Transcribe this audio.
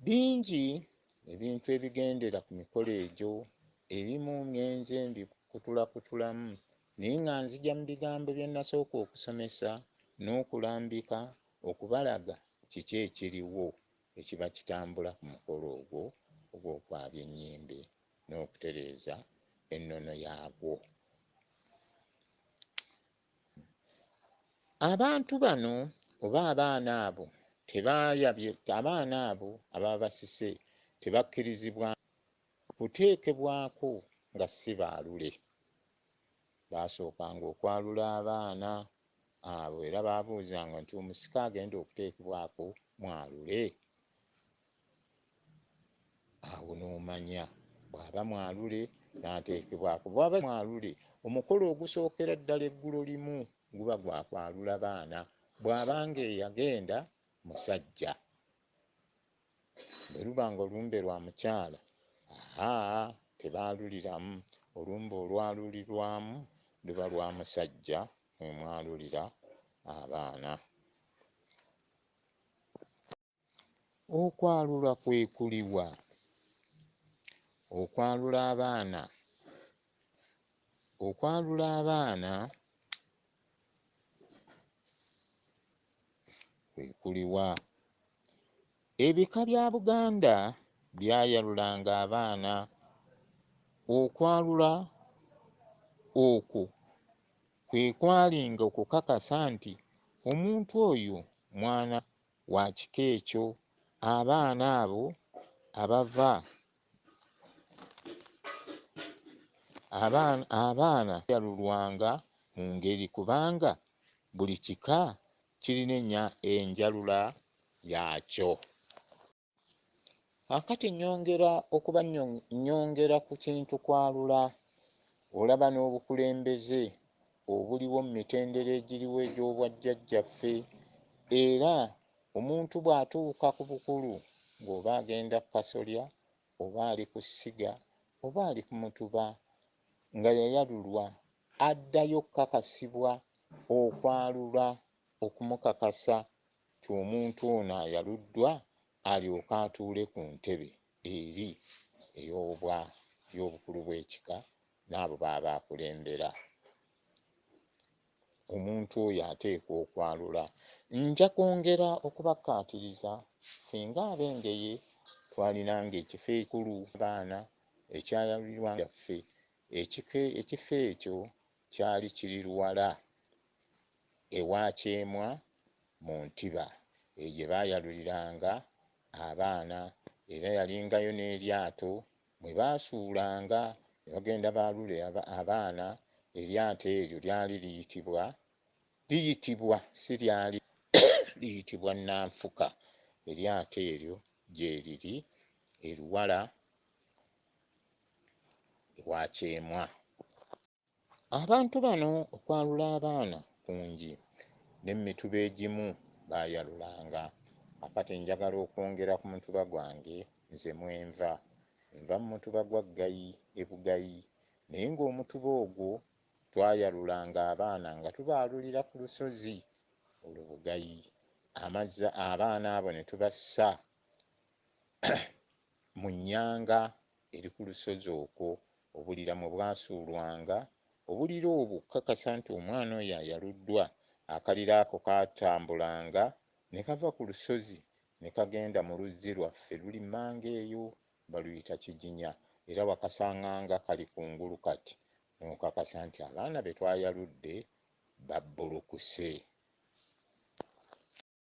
Bingi ebintu ebigendera ku mikolo egyo, ebimu ngenze mbikutulakutulamu naye nga nzija mu bigambo bye nasooka okusomesa n'okulambika okubalaga kiki ekiriwo ekiba kitambula ku mukolo ogwo ogw'okwabya ennyimbe n'okutereeza ennono yaagwo. Abantu bano oba abaana abo ababa basise tebakkirizibwa kuteekebwako nga si baalule. Baasookanga okwalula abaana abo era baabuuzanga nti omusika agenda okuteekebwako mwalule. Awo n'omanya bw'aba mwalule n'ateekebwako, bw'aba mwalule omukolo ogusookera ddala eggulo limu guba gwa kwalula baana. Bw'abanga eyagenda musajja, bwe luba nga olumbe lwa mukyala tebaaluliramu. Olumbe olwalulirwamu luba lwa musajja mwe mwalulira abaana. Okwalula kwekuliwa. Okwalula abaana kwekuliwa. Ebika bya Buganda byayalulanga abaana. Okwalula okwo kwe kwalinga okukakasa nti omuntu oyo mwana wa kika ekyo. Abaana abo abaana yalulwanga mu ngeri kubanga buli kika kirina enjalula yaakyo. Akati nyongera ku kintu kwalula. Olaba n'obukulembeze obuliwo mu mitendera egiriwo egy'obwajjajjaffe, era omuntu bw'atuuka ku bukulu ng'oba agenda ku kasolya oba ali ku ssiga oba ali ku mutuba nga yayalulwa, addayo kkakasibwa okwalula okumukakasa nti omuntu ono ayaluddwa, alyoke atuule ku ntebe eri ey'obukulu bw'ekika n'abo baba akulembera. Omuntu oyo ateekwa okwalula. Nja kwongera okubakkaatiriza ffe ng'Abengeye twalinanga ekifo ekikulu abaana ekyayalulirwanga ffe. Ekifo ekyo kyali kiri Luwala ewa Kyemwa mu Ntiba, eyo gye baayaluliranga abaana. Era yalingayo n'eryato mwe baasuulanga ne bagenda baalule abaana. Eryato eryo lyali liyitibwa Nanfuka. Eryato eryo gye liri e Luwala ewa Kyemwa. Abantu bano okwalula abaana kungi, n'emmituba egimu baayalulanga. Akati njagala okwongera ku mutuba gwange, nze mwenva mu mutuba gwa Ggayi e Bugayi, naye ng'omutuba ogwo twayalulanga abaana nga tubaalulira ku lusozi olwo Bugayi. Abaana abo ne tubassa mu nnyanga eri ku lusozi okwo. Obulira mwe bwasuulwanga, obulira obwo okukakasa nti omwana oyo ayaluddwa, akalira ako kaatambulanga ne kava ku lusozi ne kagenda mu luzzi lwaffe luli Mmanga eyo, baluyita Kiginya, era wakasanganga kali kungulu kati n'okakasa nti abaana be twayaludde babbulukuse.